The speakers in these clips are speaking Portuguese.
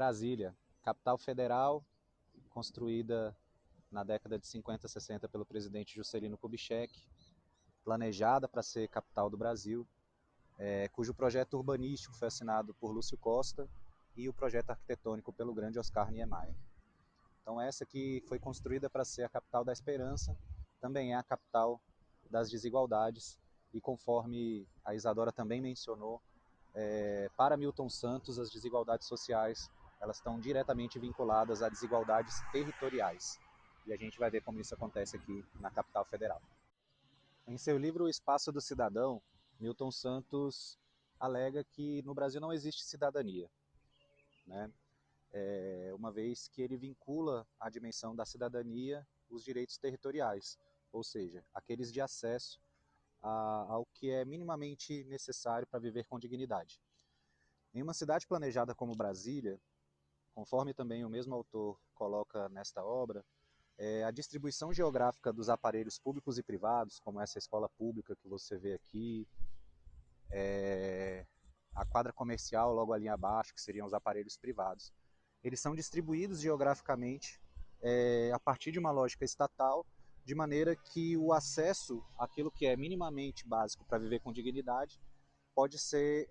Brasília, capital federal, construída na década de 50, 60 pelo presidente Juscelino Kubitschek, planejada para ser capital do Brasil, cujo projeto urbanístico foi assinado por Lúcio Costa e o projeto arquitetônico pelo grande Oscar Niemeyer. Então essa que foi construída para ser a capital da esperança, também é a capital das desigualdades, e conforme a Isadora também mencionou, para Milton Santos as desigualdades sociais elas estão diretamente vinculadas a desigualdades territoriais. E a gente vai ver como isso acontece aqui na capital federal. Em seu livro O Espaço do Cidadão, Milton Santos alega que no Brasil não existe cidadania, né? Uma vez que ele vincula à dimensão da cidadania os direitos territoriais, ou seja, aqueles de acesso ao que é minimamente necessário para viver com dignidade. Em uma cidade planejada como Brasília, conforme também o mesmo autor coloca nesta obra, a distribuição geográfica dos aparelhos públicos e privados, como essa escola pública que você vê aqui, a quadra comercial logo ali abaixo, que seriam os aparelhos privados, eles são distribuídos geograficamente a partir de uma lógica estatal, de maneira que o acesso àquilo que é minimamente básico para viver com dignidade pode ser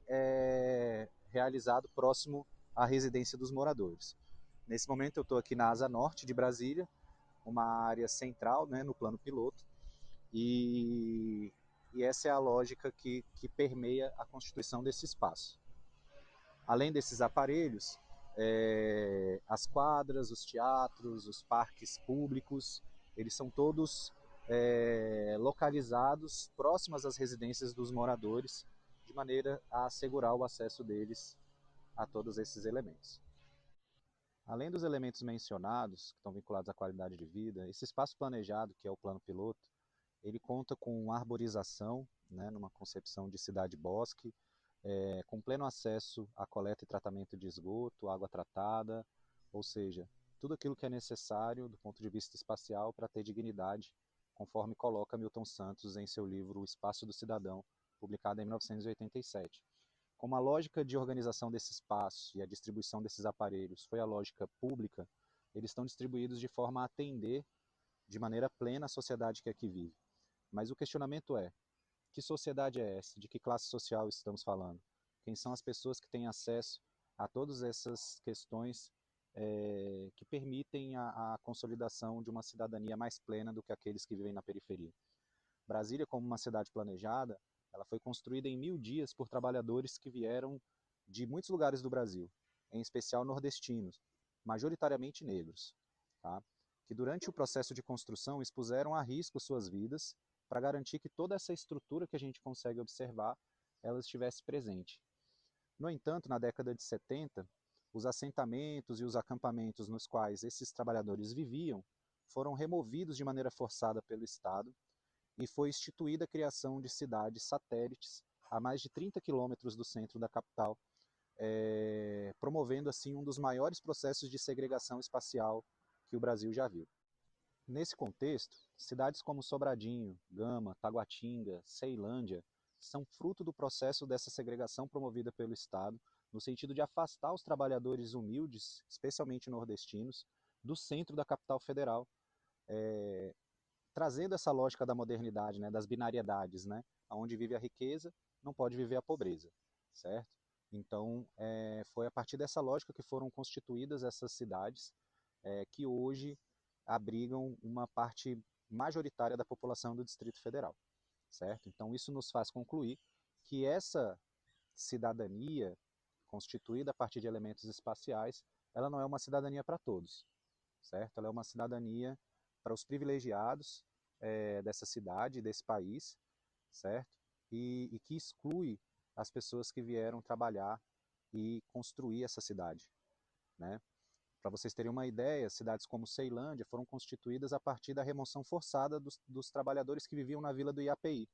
realizado próximo à residência dos moradores. Nesse momento eu estou aqui na Asa Norte de Brasília, uma área central, né, no plano piloto, e essa é a lógica que permeia a constituição desse espaço. Além desses aparelhos, as quadras, os teatros, os parques públicos, eles são todos localizados próximos às residências dos moradores, de maneira a assegurar o acesso deles a todos esses elementos. Além dos elementos mencionados, que estão vinculados à qualidade de vida, esse espaço planejado, que é o plano piloto, ele conta com arborização, né, numa concepção de cidade-bosque, com pleno acesso à coleta e tratamento de esgoto, água tratada, ou seja, tudo aquilo que é necessário do ponto de vista espacial para ter dignidade, conforme coloca Milton Santos em seu livro O Espaço do Cidadão, publicado em 1987. Como a lógica de organização desse espaço e a distribuição desses aparelhos foi a lógica pública, eles estão distribuídos de forma a atender de maneira plena a sociedade que aqui vive. Mas o questionamento é: que sociedade é essa? De que classe social estamos falando? Quem são as pessoas que têm acesso a todas essas questões que permitem a consolidação de uma cidadania mais plena do que aqueles que vivem na periferia? Brasília, como uma cidade planejada, ela foi construída em 1000 dias por trabalhadores que vieram de muitos lugares do Brasil, em especial nordestinos, majoritariamente negros, tá? Que durante o processo de construção expuseram a risco suas vidas para garantir que toda essa estrutura que a gente consegue observar, ela estivesse presente. No entanto, na década de 70, os assentamentos e os acampamentos nos quais esses trabalhadores viviam foram removidos de maneira forçada pelo Estado, e foi instituída a criação de cidades satélites a mais de 30 quilômetros do centro da capital, promovendo assim um dos maiores processos de segregação espacial que o Brasil já viu. Nesse contexto, cidades como Sobradinho, Gama, Taguatinga, Ceilândia são fruto do processo dessa segregação promovida pelo Estado, no sentido de afastar os trabalhadores humildes, especialmente nordestinos, do centro da capital federal, trazendo essa lógica da modernidade, né, das binariedades, né, onde vive a riqueza, não pode viver a pobreza, certo? Então, foi a partir dessa lógica que foram constituídas essas cidades, que hoje abrigam uma parte majoritária da população do Distrito Federal, certo? Então, isso nos faz concluir que essa cidadania, constituída a partir de elementos espaciais, ela não é uma cidadania para todos, certo? Ela é uma cidadania para os privilegiados dessa cidade, desse país, certo? E que exclui as pessoas que vieram trabalhar e construir essa cidade, né? Para vocês terem uma ideia, cidades como Ceilândia foram constituídas a partir da remoção forçada dos trabalhadores que viviam na vila do IAPI,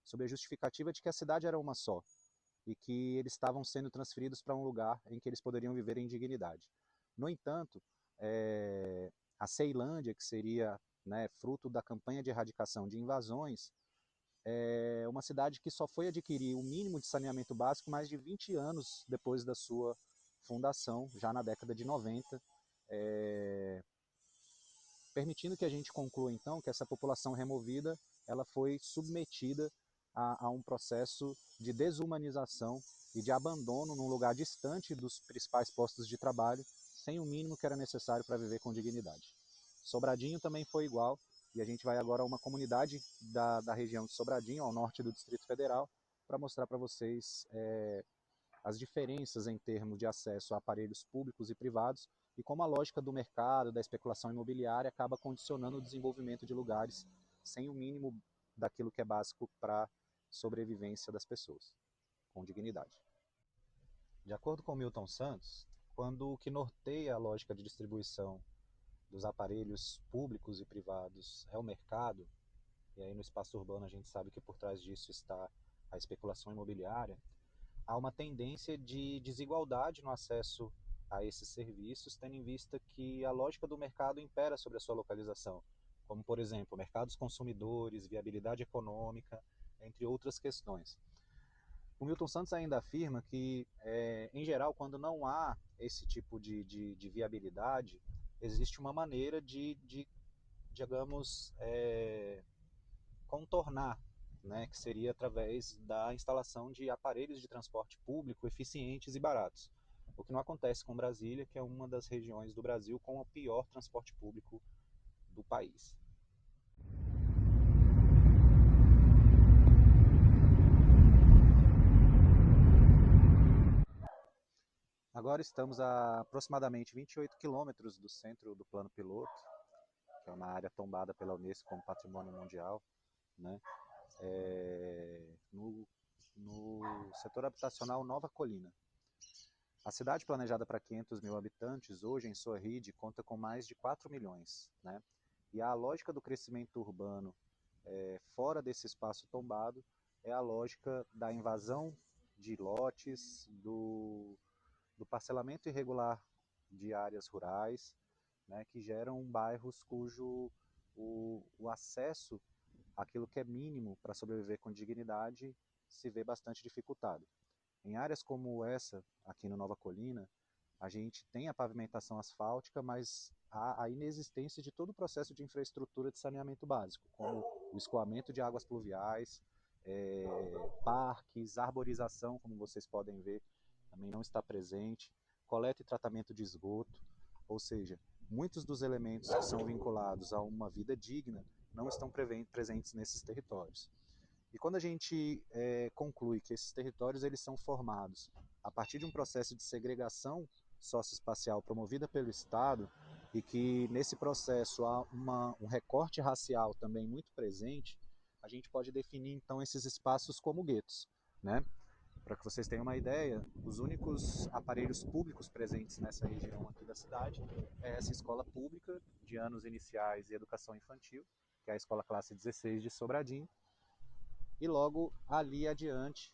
sob a justificativa de que a cidade era uma só e que eles estavam sendo transferidos para um lugar em que eles poderiam viver em dignidade. No entanto, a Ceilândia, que seria, né, fruto da campanha de erradicação de invasões, é uma cidade que só foi adquirir o mínimo de saneamento básico mais de 20 anos depois da sua fundação já na década de 90, permitindo que a gente conclua então que essa população removida ela foi submetida a um processo de desumanização e de abandono num lugar distante dos principais postos de trabalho, sem o mínimo que era necessário para viver com dignidade. Sobradinho também foi igual, e a gente vai agora a uma comunidade da região de Sobradinho, ao norte do Distrito Federal, para mostrar para vocês as diferenças em termos de acesso a aparelhos públicos e privados e como a lógica do mercado, da especulação imobiliária acaba condicionando o desenvolvimento de lugares sem o mínimo daquilo que é básico para a sobrevivência das pessoas, com dignidade. De acordo com Milton Santos, quando o que norteia a lógica de distribuição dos aparelhos públicos e privados é o mercado, e aí no espaço urbano a gente sabe que por trás disso está a especulação imobiliária, há uma tendência de desigualdade no acesso a esses serviços, tendo em vista que a lógica do mercado impera sobre a sua localização, como, por exemplo, mercados consumidores, viabilidade econômica, entre outras questões. O Milton Santos ainda afirma que, em geral, quando não há esse tipo de viabilidade, existe uma maneira de digamos, contornar, né, que seria através da instalação de aparelhos de transporte público eficientes e baratos. O que não acontece com Brasília, que é uma das regiões do Brasil com o pior transporte público do país. Agora estamos a aproximadamente 28 quilômetros do centro do Plano Piloto, que é uma área tombada pela Unesco como Patrimônio Mundial, né? No setor habitacional Nova Colina. A cidade planejada para 500 mil habitantes, hoje em sua rede, conta com mais de 4 milhões. Né? E a lógica do crescimento urbano fora desse espaço tombado é a lógica da invasão de lotes, do parcelamento irregular de áreas rurais, né, que geram bairros cujo o acesso àquilo que é mínimo para sobreviver com dignidade se vê bastante dificultado. Em áreas como essa, aqui no Nova Colina, a gente tem a pavimentação asfáltica, mas há a inexistência de todo o processo de infraestrutura de saneamento básico, como o escoamento de águas pluviais, parques, arborização, como vocês podem ver, também não está presente, coleta e tratamento de esgoto, ou seja, muitos dos elementos que são vinculados a uma vida digna não estão presentes nesses territórios. E quando a gente conclui que esses territórios eles são formados a partir de um processo de segregação socioespacial promovida pelo Estado e que nesse processo há um recorte racial também muito presente, a gente pode definir então esses espaços como guetos, né? Para que vocês tenham uma ideia, os únicos aparelhos públicos presentes nessa região aqui da cidade é essa escola pública de anos iniciais e educação infantil, que é a Escola Classe 16 de Sobradinho, e logo ali adiante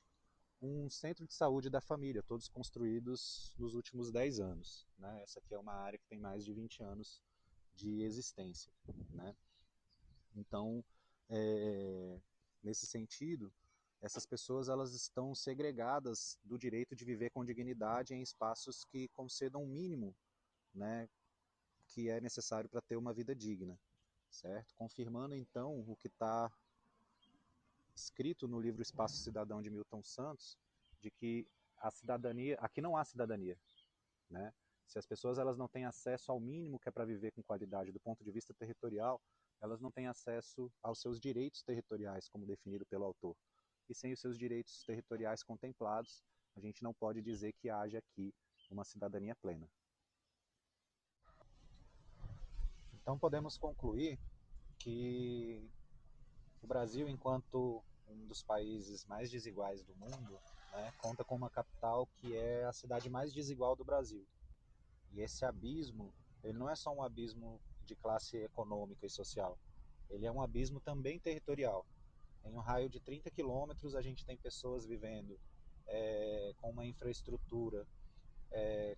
um centro de saúde da família, todos construídos nos últimos 10 anos. Né? Essa aqui é uma área que tem mais de 20 anos de existência. Né? Então, nesse sentido, essas pessoas elas estão segregadas do direito de viver com dignidade em espaços que concedam o mínimo, né, que é necessário para ter uma vida digna, certo? Confirmando então o que está escrito no livro Espaço Cidadão de Milton Santos, de que a cidadania, aqui não há cidadania, né? Se as pessoas elas não têm acesso ao mínimo que é para viver com qualidade do ponto de vista territorial, elas não têm acesso aos seus direitos territoriais, como definido pelo autor. E sem os seus direitos territoriais contemplados, a gente não pode dizer que haja aqui uma cidadania plena. Então podemos concluir que o Brasil, enquanto um dos países mais desiguais do mundo, né, conta com uma capital que é a cidade mais desigual do Brasil. E esse abismo, ele não é só um abismo de classe econômica e social, ele é um abismo também territorial. Em um raio de 30 quilômetros, a gente tem pessoas vivendo com uma infraestrutura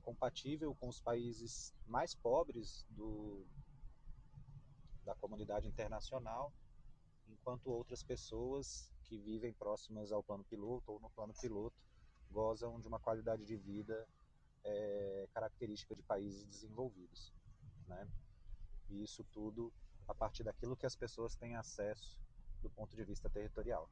compatível com os países mais pobres da comunidade internacional, enquanto outras pessoas que vivem próximas ao plano piloto ou no plano piloto gozam de uma qualidade de vida característica de países desenvolvidos, né? E isso tudo a partir daquilo que as pessoas têm acesso do ponto de vista territorial.